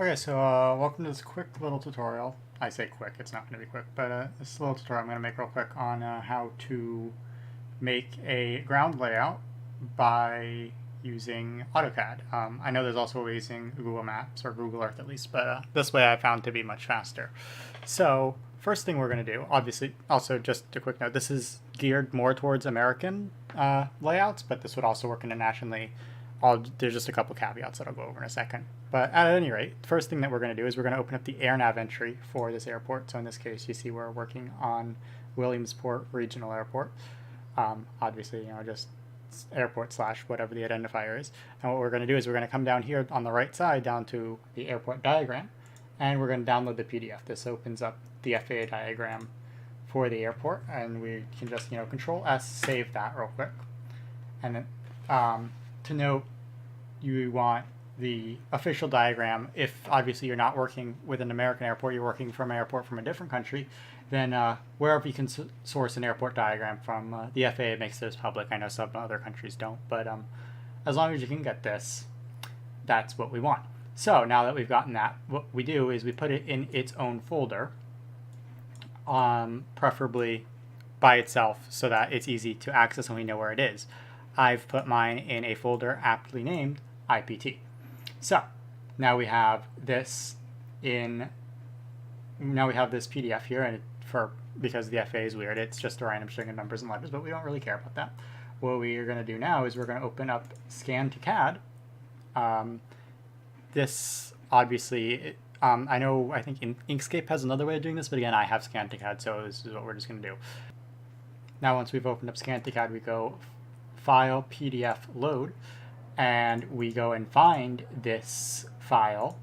Okay, so welcome to this quick little tutorial. I say quick, it's not going to be quick, but this little tutorial I'm going to make real quick on how to make a ground layout by using AutoCAD. I know there's also ways using Google Maps, or Google Earth at least, but this way I found to be much faster. So first thing we're going to do, obviously, also just a quick note, this is geared more towards American layouts, but this would also work internationally. There's just a couple caveats that I'll go over in a second. But at any rate, the first thing that we're going to do is we're going to open up the AirNav entry for this airport. So in this case, you see we're working on Williamsport Regional Airport. Obviously, just airport / whatever the identifier is. And what we're going to do is we're going to come down here on the right side down to the airport diagram, and we're going to download the PDF. This opens up the FAA diagram for the airport, and we can just Control S, save that real quick. And then to note, you want the official diagram. If obviously you're not working with an American airport, you're working from an airport from a different country, then wherever you can source an airport diagram from, the FAA makes those public. I know some other countries don't, but as long as you can get this, that's what we want. So now that we've gotten that, what we do is we put it in its own folder, preferably by itself so that it's easy to access and we know where it is. I've put mine in a folder aptly named IPT. So now we have this PDF here, and because the FAA is weird, it's just a random string of numbers and letters, but we don't really care about that. What we are going to do now is we're going to open up Scan to CAD. This obviously, I think Inkscape has another way of doing this, but again, I have Scan to CAD, so this is what we're just going to do. Now once we've opened up Scan to CAD, we go File, PDF, Load, and we go and find this file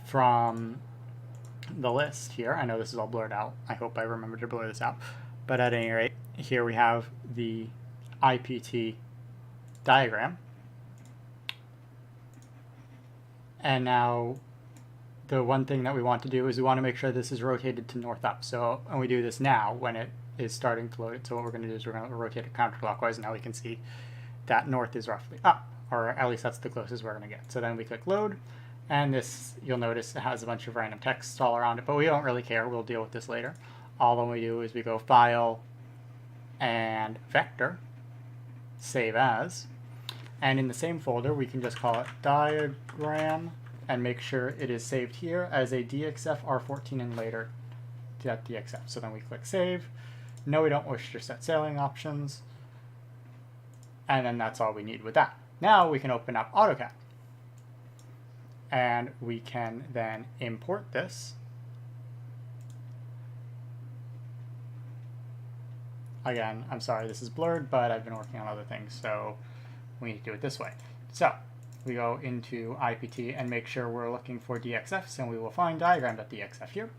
from the list here. I know this is all blurred out. I hope I remember to blur this out. But at any rate, here we have the IPT diagram. And now the one thing that we want to do is we want to make sure this is rotated to north up. So, and we do this now when it is starting to load it. So what we're going to do is we're going to rotate it counterclockwise, and now we can see that north is roughly up, or at least that's the closest we're going to get. So then we click load, and this, you'll notice it has a bunch of random text all around it, but we don't really care. We'll deal with this later. All that we do is we go File and Vector, Save As, and in the same folder we can just call it Diagram and make sure it is saved here as a DXF R14 and later .dxf. So then we click Save. No, we don't wish to set sailing options. And then that's all we need with that. Now we can open up AutoCAD. And we can then import this. Again, I'm sorry this is blurred, but I've been working on other things, so we need to do it this way. So we go into IPT and make sure we're looking for DXFs, and we will find diagram.dxf here.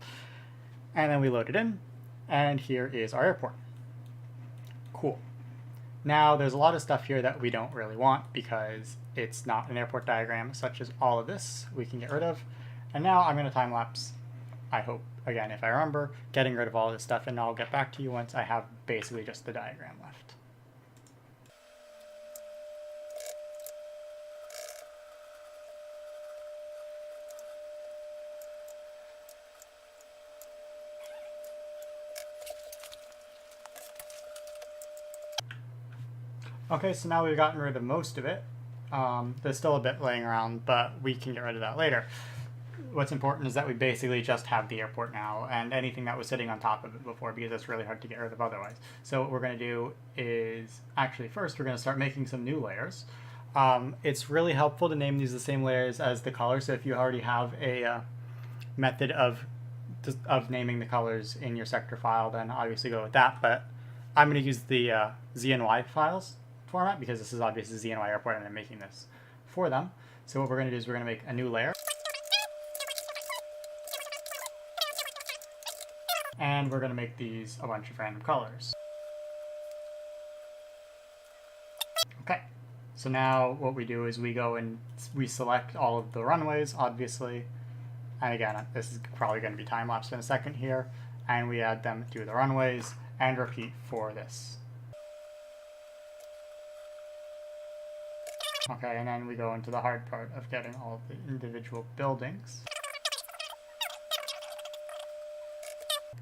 And then we load it in, and here is our airport. Cool. Now there's a lot of stuff here that we don't really want because it's not an airport diagram, such as all of this we can get rid of. And now I'm going to time lapse, I hope, again, if I remember, getting rid of all this stuff, and I'll get back to you once I have basically just the diagram left. Okay, so now we've gotten rid of most of it. There's still a bit laying around, but we can get rid of that later. What's important is that we basically just have the airport now, and anything that was sitting on top of it before, because it's really hard to get rid of otherwise. So what we're going to do is, actually first we're going to start making some new layers. It's really helpful to name these the same layers as the colors, so if you already have a method of naming the colors in your sector file, then obviously go with that, but I'm going to use the ZNY files format because this is obviously ZNY Airport and I'm making this for them. So what we're going to do is we're going to make a new layer. And we're going to make these a bunch of random colors. Okay, so now what we do is we go and we select all of the runways, obviously. And again, this is probably going to be time-lapsed in a second here. And we add them to the runways and repeat for this. Okay, and then we go into the hard part of getting all of the individual buildings.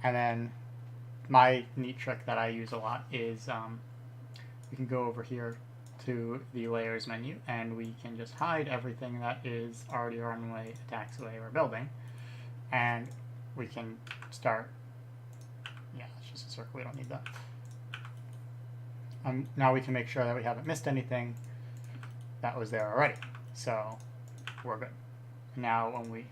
And then my neat trick that I use a lot is we can go over here to the layers menu and we can just hide everything that is already a runway, a taxiway, or a building. And we can start, yeah, it's just a circle, we don't need that. Now we can make sure that we haven't missed anything that was there already. So we're good. Now when we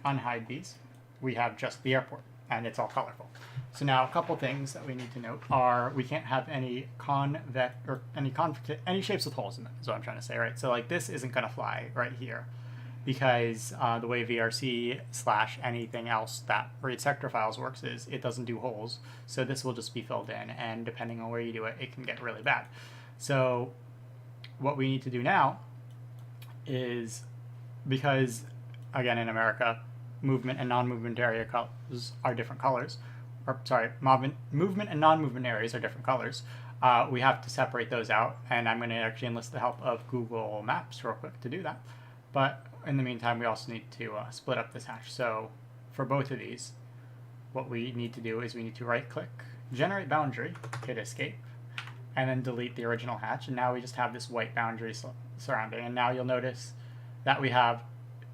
unhide these, we have just the airport and it's all colorful. So now a couple things that we need to note are we can't have any convex or any shapes with holes in them is what I'm trying to say, right? So like this isn't going to fly right here because the way VRC / anything else that reads sector files works is it doesn't do holes. So this will just be filled in, and depending on where you do it, it can get really bad. So what we need to do now is, because again in America, movement and non-movement area colors are different colors, or sorry, movement and non-movement areas are different colors. We have to separate those out, and I'm going to actually enlist the help of Google Maps real quick to do that. But in the meantime, we also need to split up this hatch. So for both of these, what we need to do is we need to right-click, generate boundary, hit escape, and then delete the original hatch. And now we just have this white boundary surrounding. And now you'll notice that we have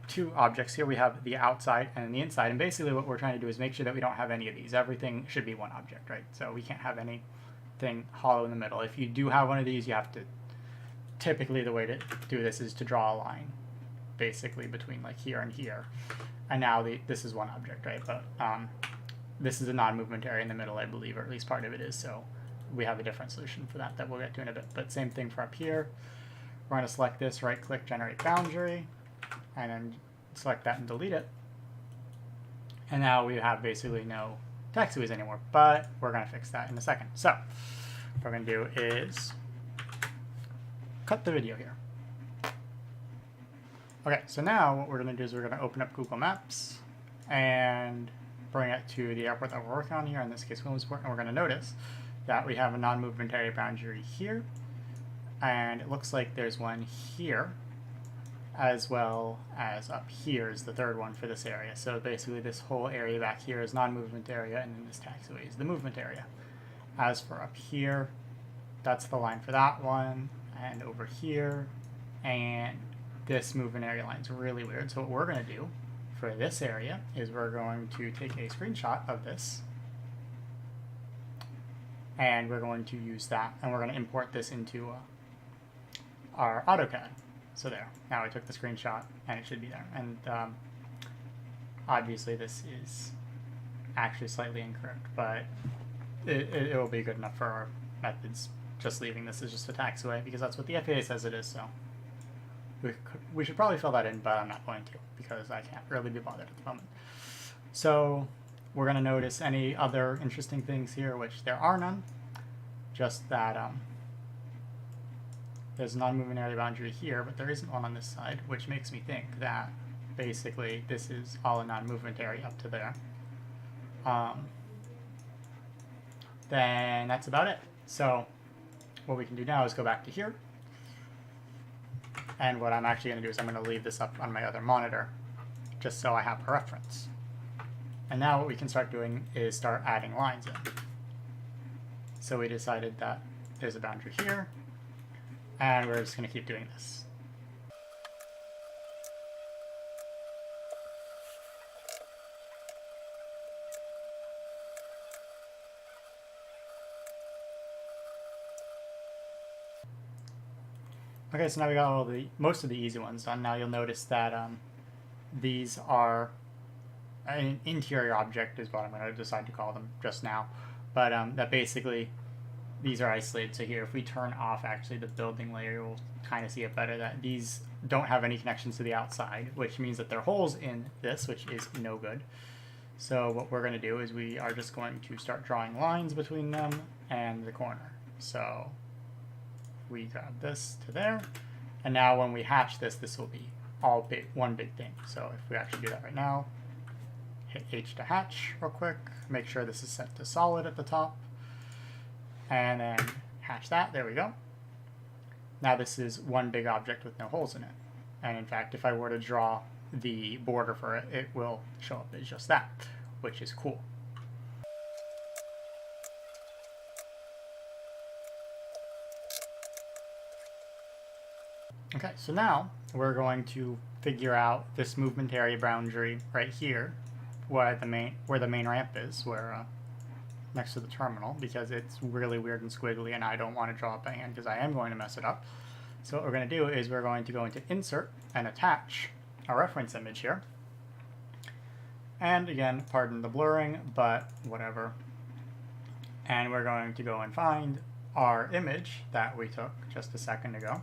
two objects here. We have the outside and the inside. And basically what we're trying to do is make sure that we don't have any of these. Everything should be one object, right? So we can't have anything hollow in the middle. If you do have one of these, you have to, typically the way to do this is to draw a line basically between like here and here. And now this is one object, right? But this is a non-movement area in the middle, I believe, or at least part of it is. So we have a different solution for that we'll get to in a bit. But same thing for up here. We're going to select this, right-click, generate boundary, and then select that and delete it. And now we have basically no taxiways anymore, but we're going to fix that in a second. So what we're going to do is cut the video here. Okay, so now what we're going to do is we're going to open up Google Maps and bring it to the airport that we're working on here, in this case Williamsport, and we're going to notice that we have a non-movement area boundary here, and it looks like there's one here, as well as up here is the third one for this area. So basically this whole area back here is non-movement area, and then this taxiway is the movement area. As for up here, that's the line for that one, and over here, and this movement area line is really weird. So what we're going to do for this area is we're going to take a screenshot of this, and we're going to use that, and we're going to import this into our AutoCAD. So there, now I took the screenshot and it should be there. And obviously this is actually slightly incorrect, but it will be good enough for our methods, just leaving this as just a taxiway, because that's what the FAA says it is. So we should probably fill that in, but I'm not going to, because I can't really be bothered at the moment. So we're going to notice any other interesting things here, which there are none, just that there's a non-movement area boundary here, but there isn't one on this side, which makes me think that basically this is all a non-movement area up to there. Then that's about it. So what we can do now is go back to here. And what I'm actually going to do is I'm going to leave this up on my other monitor, just so I have a reference. And now what we can start doing is start adding lines in. So we decided that there's a boundary here, and we're just going to keep doing this. Okay, so now we got most of the easy ones done. Now you'll notice that these are an interior object is what I'm going to decide to call them just now, but that basically these are isolated. So here, if we turn off actually the building layer, you'll kind of see it better that these don't have any connections to the outside, which means that there are holes in this, which is no good. So what we're going to do is we are just going to start drawing lines between them and the corner. So we grab this to there, and now when we hatch this, this will be all one big thing. So if we actually do that right now, hit H to hatch real quick, make sure this is set to solid at the top, and then hatch that. There we go. Now this is one big object with no holes in it. And in fact, if I were to draw the border for it, it will show up as just that, which is cool. Okay, so now we're going to figure out this movement area boundary right here, where the main ramp is, where next to the terminal, because it's really weird and squiggly, and I don't want to draw it by hand because I am going to mess it up. So what we're going to do is we're going to go into Insert and attach a reference image here. And again, pardon the blurring, but whatever. And we're going to go and find our image that we took just a second ago,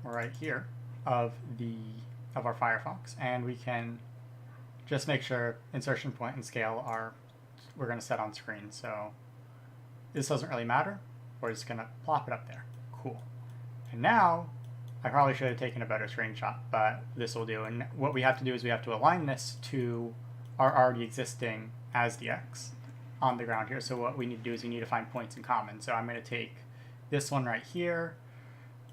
right here, of our Firefox, and we can just make sure insertion point and scale we're going to set on screen. So this doesn't really matter. We're just going to plop it up there. Cool. And now I probably should have taken a better screenshot, but this will do. And what we have to do is we have to align this to our already existing ASDE-X on the ground here. So what we need to do is we need to find points in common. So I'm going to take this one right here,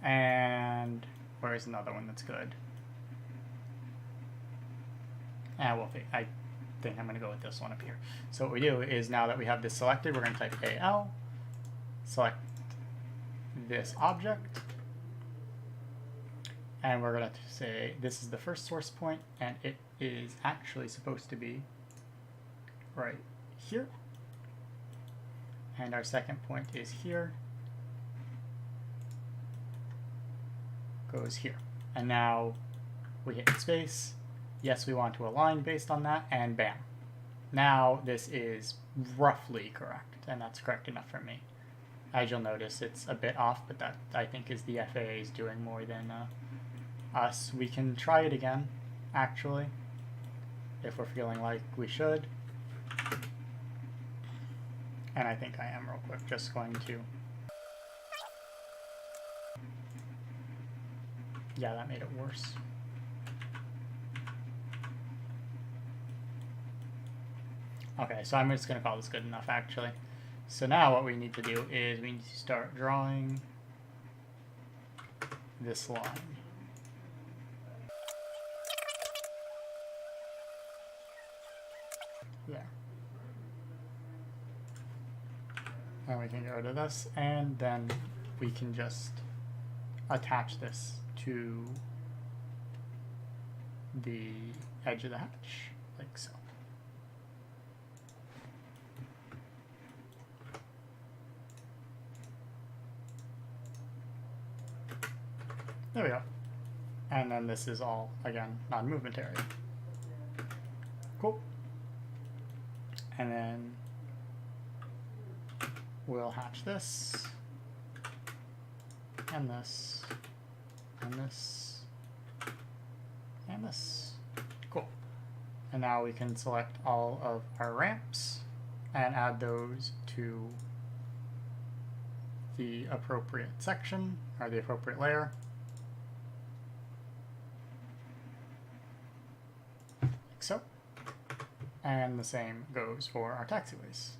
and where's another one that's good? I think I'm going to go with this one up here. So what we do is, now that we have this selected, we're going to type AL, select this object, and we're going to say this is the first source point, and it is actually supposed to be right here. And our second point is here, goes here. And now we hit space. Yes, we want to align based on that, and bam. Now this is roughly correct, and that's correct enough for me. As you'll notice, it's a bit off, but that, I think, is the FAA's doing more than us. We can try it again, actually, if we're feeling like we should. And I think I am real quick, just going to... Yeah, that made it worse. Okay, so I'm just going to call this good enough, actually. So now what we need to do is we need to start drawing this line. There. And we can go to this, and then we can just attach this to the edge of the hatch, like so. There we go. And then this is all, again, non-movement area. Cool. And then we'll hatch this, and this, and this, and this. Cool. And now we can select all of our ramps and add those to the appropriate section, or the appropriate layer. Like so. And the same goes for our taxiways.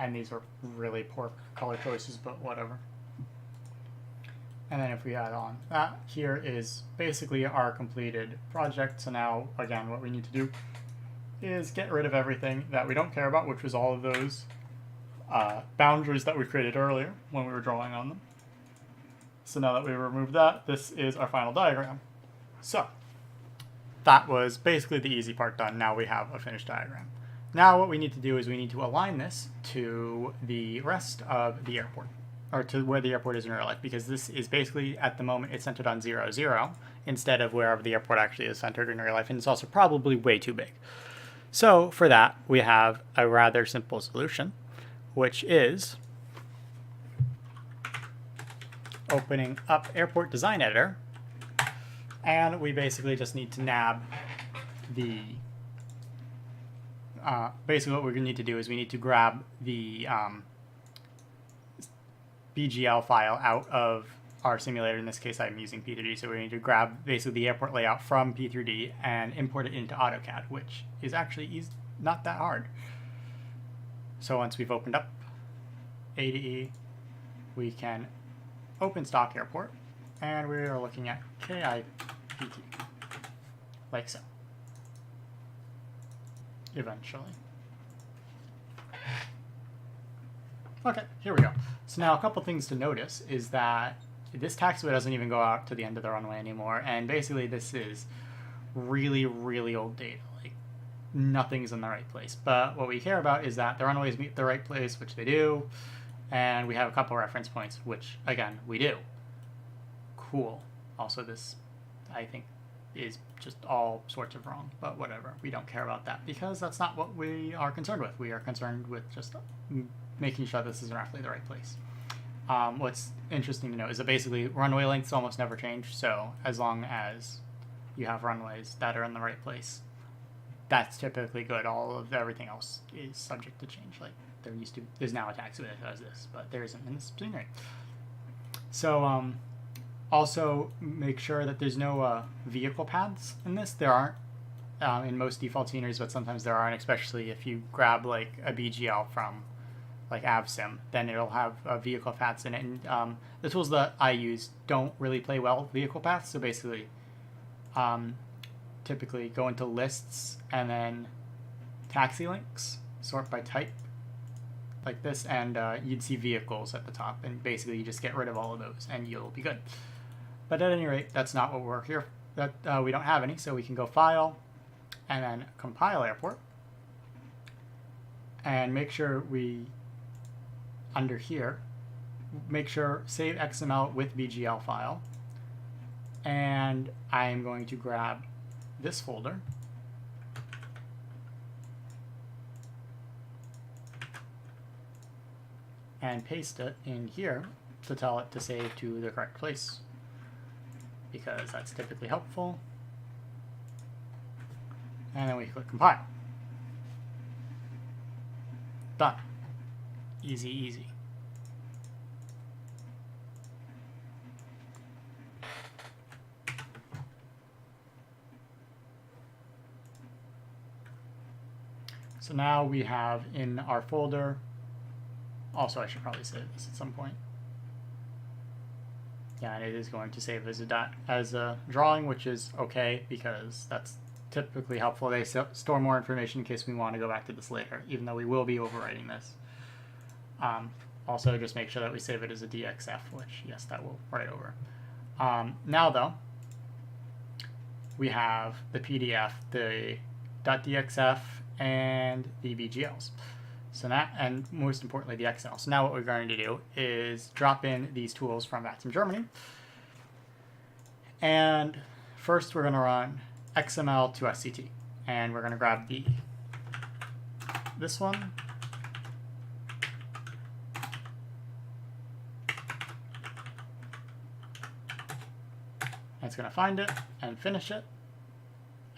And these were really poor color choices, but whatever. And then if we add on that, here is basically our completed project. So now, again, what we need to do is get rid of everything that we don't care about, which was all of those boundaries that we created earlier when we were drawing on them. So now that we removed that, this is our final diagram. So that was basically the easy part done. Now we have a finished diagram. Now what we need to do is we need to align this to the rest of the airport, or to where the airport is in real life, because this is basically, at the moment, it's centered on 0, 0, instead of wherever the airport actually is centered in real life, and it's also probably way too big. So for that, we have a rather simple solution, which is opening up Airport Design Editor, and we basically just need to nab the basically what we're going to need to do is we need to grab the BGL file out of our simulator. In this case, I'm using P3D, so we need to grab basically the airport layout from P3D and import it into AutoCAD, which is actually not that hard. So once we've opened up ADE, we can open stock airport, and we are looking at KIPT, like so. Eventually. Okay, here we go. So now a couple things to notice is that this taxiway doesn't even go out to the end of the runway anymore, and basically this is really, really old data. Like, nothing's in the right place. But what we care about is that the runways meet the right place, which they do, and we have a couple reference points, which, again, we do. Cool. Also, this, I think, is just all sorts of wrong, but whatever. We don't care about that because that's not what we are concerned with. We are concerned with just making sure this is roughly the right place. What's interesting to note is that basically runway lengths almost never change, so as long as you have runways that are in the right place, that's typically good. All of everything else is subject to change. Like there's now a taxiway that does this, but there isn't in this scenery. So also make sure that there's no vehicle paths in this. There aren't in most default sceneries, but sometimes there aren't, especially if you grab like a BGL from like AvSim, then it'll have vehicle paths in it. And the tools that I use don't really play well with vehicle paths, so basically typically go into lists and then taxi links, sort by type, like this, and you'd see vehicles at the top, and basically you just get rid of all of those and you'll be good. But at any rate, that's not what we're here. That we don't have any, so we can go File and then Compile Airport, and make sure we, under here, make sure Save XML with BGL file, and I'm going to grab this folder and paste it in here to tell it to save to the correct place, because that's typically helpful. And then we click Compile. Done. Easy, easy. So now we have in our folder, also I should probably save this at some point. Yeah, and it is going to save as a drawing, which is okay because that's typically helpful. They store more information in case we want to go back to this later, even though we will be overwriting this. Also, just make sure that we save it as a DXF, which, yes, that will write over. Now, though, we have the PDF, the .dxf, and the BGLs. So now, and most importantly, the XL. So now what we're going to do is drop in these tools from VATSIM Germany. And first we're going to run XML to SCT. And we're going to grab this one. And it's going to find it and finish it.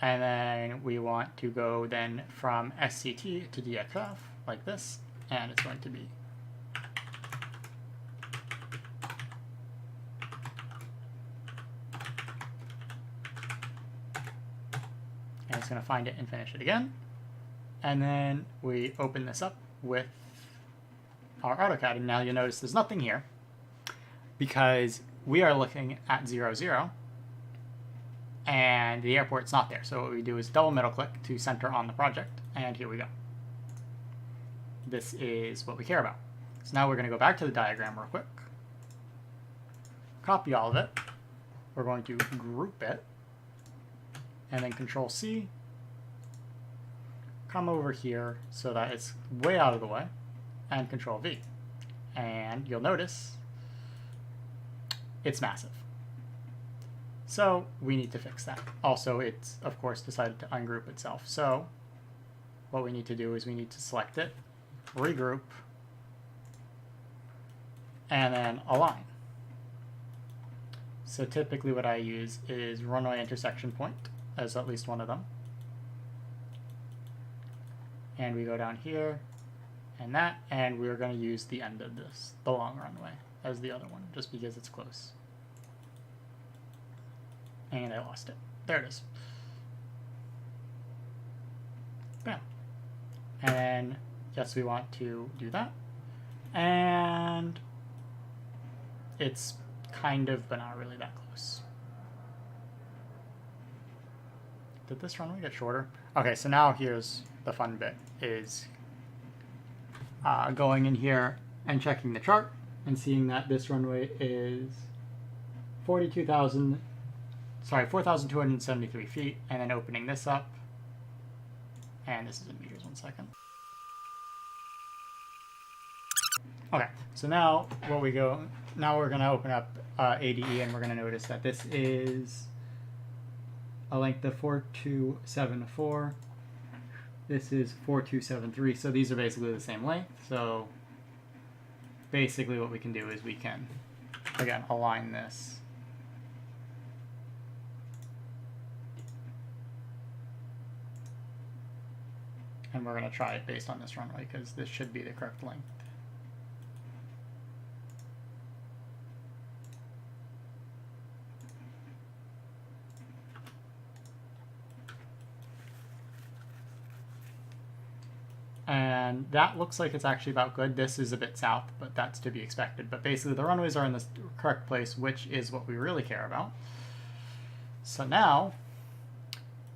And then we want to go then from SCT to DXF, like this, and it's going to be and it's going to find it and finish it again. And then we open this up with our AutoCAD, and now you'll notice there's nothing here because we are looking at 0, 0, and the airport's not there. So what we do is double middle click to center on the project, and here we go. This is what we care about. So now we're going to go back to the diagram real quick, copy all of it, we're going to group it, and then Control C, come over here so that it's way out of the way, and Control V. And you'll notice it's massive. So we need to fix that. Also, it's, of course, decided to ungroup itself. So what we need to do is we need to select it, regroup, and then align. So typically what I use is runway intersection point as at least one of them. And we go down here and that, and we're going to use the end of this, the long runway, as the other one, just because it's close. And I lost it. There it is. Bam. And then, yes, we want to do that. And it's kind of, but not really that close. Did this runway get shorter? Okay, so now here's the fun bit, is going in here and checking the chart and seeing that this runway is 4,273 feet, and then opening this up, and this is in meters, 1 second. Okay, so now we're going to open up ADE, and we're going to notice that this is a length of 4274. This is 4273, so these are basically the same length. So basically what we can do is we can, again, align this. And we're going to try it based on this runway, because this should be the correct length. And that looks like it's actually about good. This is a bit south, but that's to be expected. But basically the runways are in the correct place, which is what we really care about. So now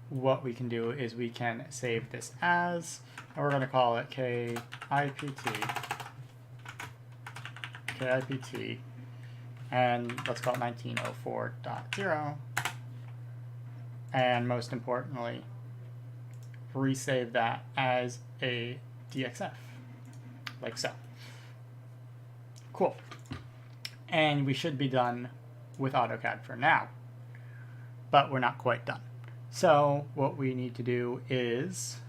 what we can do is we can save this as, and we're going to call it KIPT, and let's call it 1904.0. And most importantly, resave that as a DXF, like so. Cool. And we should be done with AutoCAD for now, but we're not quite done. So what we need to do is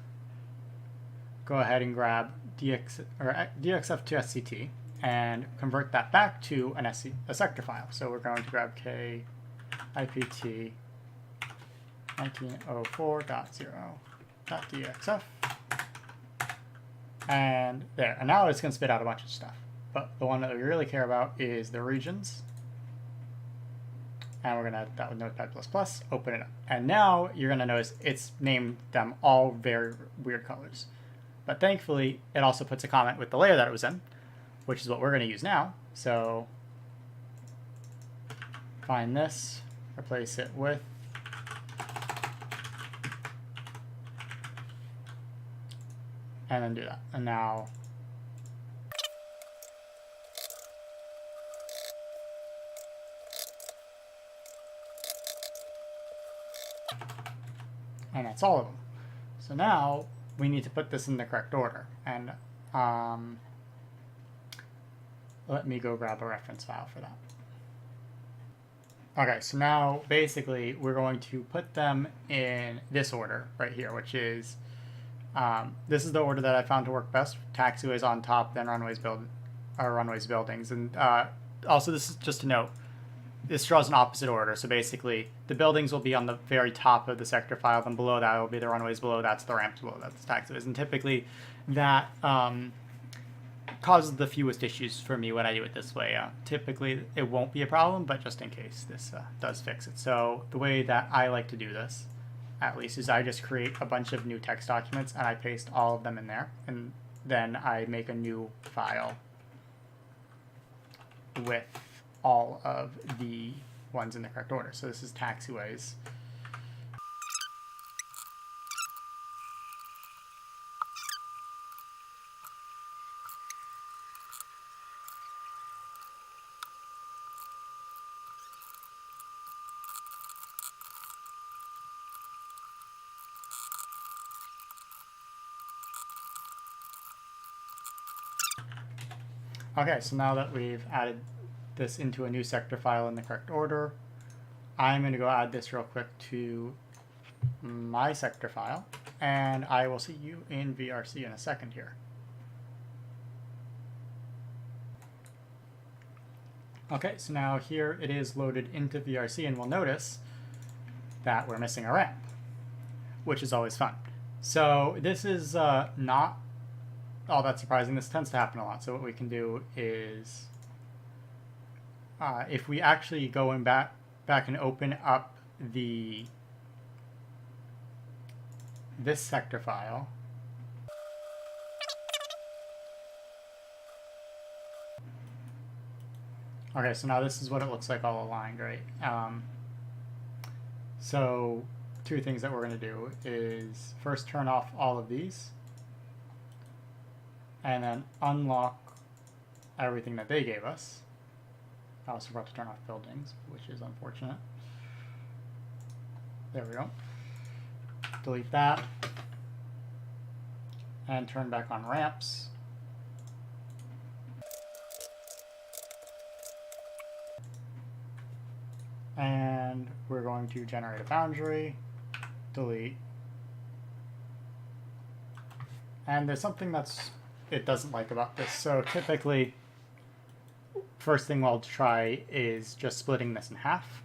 go ahead and grab DXF to SCT and convert that back to a sector file. So we're going to grab KIPT 1904.0.DXF. And there. And now it's going to spit out a bunch of stuff. But the one that we really care about is the regions. And we're going to add that with Notepad++, open it up. And now you're going to notice it's named them all very weird colors. But thankfully, it also puts a comment with the layer that it was in, which is what we're going to use now. So find this, replace it with and then do that. And now and that's all of them. So now we need to put this in the correct order. And let me go grab a reference file for that. Okay, so now basically we're going to put them in this order right here, which is this is the order that I found to work best. Taxiways on top, then runways, buildings. And also, this is just a note, this draws an opposite order. So basically, the buildings will be on the very top of the sector file, then below that will be the runways, below that's the ramps, below that's the taxiways. And typically, that causes the fewest issues for me when I do it this way. Typically, it won't be a problem, but just in case, this does fix it. So the way that I like to do this, at least, is I just create a bunch of new text documents and I paste all of them in there, and then I make a new file with all of the ones in the correct order. So this is taxiways. Okay, so now that we've added this into a new sector file in the correct order, I'm going to go add this real quick to my sector file, and I will see you in VRC in a second here. Okay, so now here it is loaded into VRC, and we'll notice that we're missing a ramp, which is always fun. So this is not all that surprising. This tends to happen a lot. So what we can do is, if we actually go in back and open up this sector file, okay, so now this is what it looks like all aligned, right? So two things that we're going to do is first turn off all of these, and then unlock everything that they gave us. I also forgot to turn off buildings, which is unfortunate. There we go. Delete that. And turn back on ramps. And we're going to generate a boundary, delete. And there's something it doesn't like about this. So typically, first thing we'll try is just splitting this in half.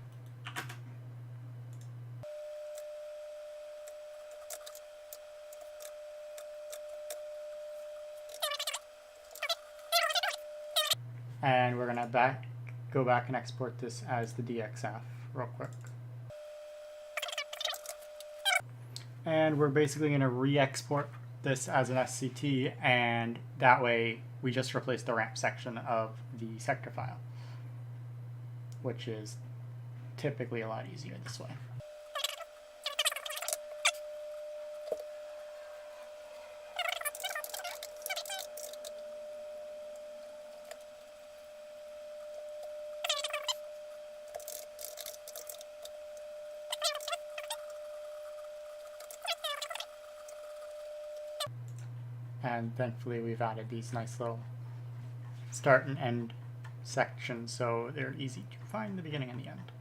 And we're gonna go back and export this as the DXF real quick. And we're basically gonna re-export this as an SCT, and that way we just replace the ramp section of the sector file, which is typically a lot easier this way. And thankfully we've added these nice little start and end sections, so they're easy to find the beginning and the end.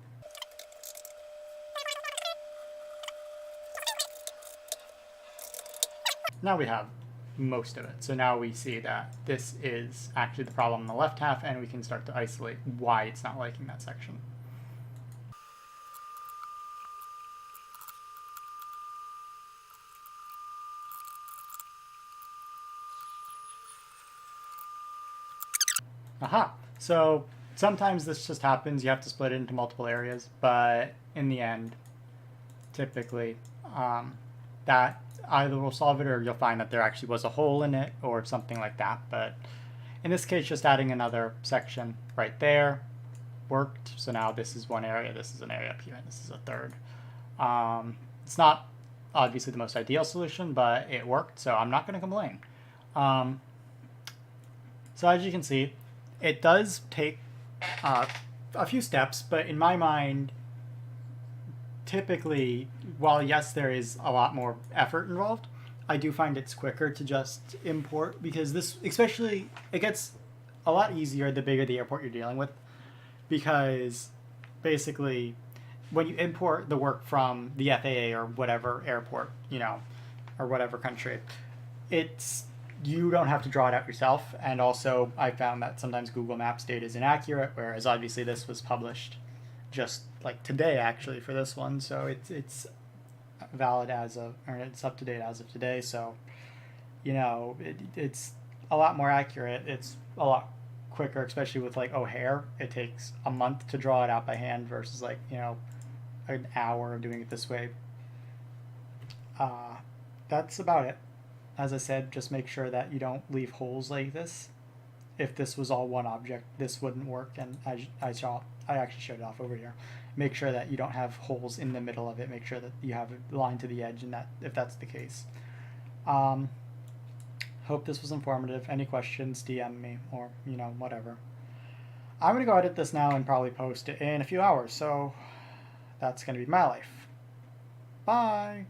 Now we have most of it. So now we see that this is actually the problem in the left half, and we can start to isolate why it's not liking that section. Aha! So sometimes this just happens, you have to split it into multiple areas, but in the end, typically, that either will solve it or you'll find that there actually was a hole in it or something like that. But in this case, just adding another section right there worked. So now this is one area, this is an area up here, and this is a third. It's not obviously the most ideal solution, but it worked, so I'm not going to complain. So as you can see, it does take a few steps, but in my mind, typically, while yes, there is a lot more effort involved, I do find it's quicker to just import, because this, especially, it gets a lot easier the bigger the airport you're dealing with, because basically, when you import the work from the FAA or whatever airport, you know, or whatever country, you don't have to draw it out yourself. And also, I found that sometimes Google Maps data is inaccurate, whereas obviously this was published just like today actually for this one, so it's valid as of, or it's up to date as of today. So, you know, it's a lot more accurate. It's a lot quicker, especially with like O'Hare. It takes a month to draw it out by hand versus like, you know, an hour of doing it this way. That's about it. As I said, just make sure that you don't leave holes like this. If this was all one object, this wouldn't work, and I actually showed it off over here. Make sure that you don't have holes in the middle of it. Make sure that you have a line to the edge, and that if that's the case. Hope this was informative. Any questions, DM me, or, you know, whatever. I'm going to go edit this now and probably post it in a few hours, so that's going to be my life. Bye!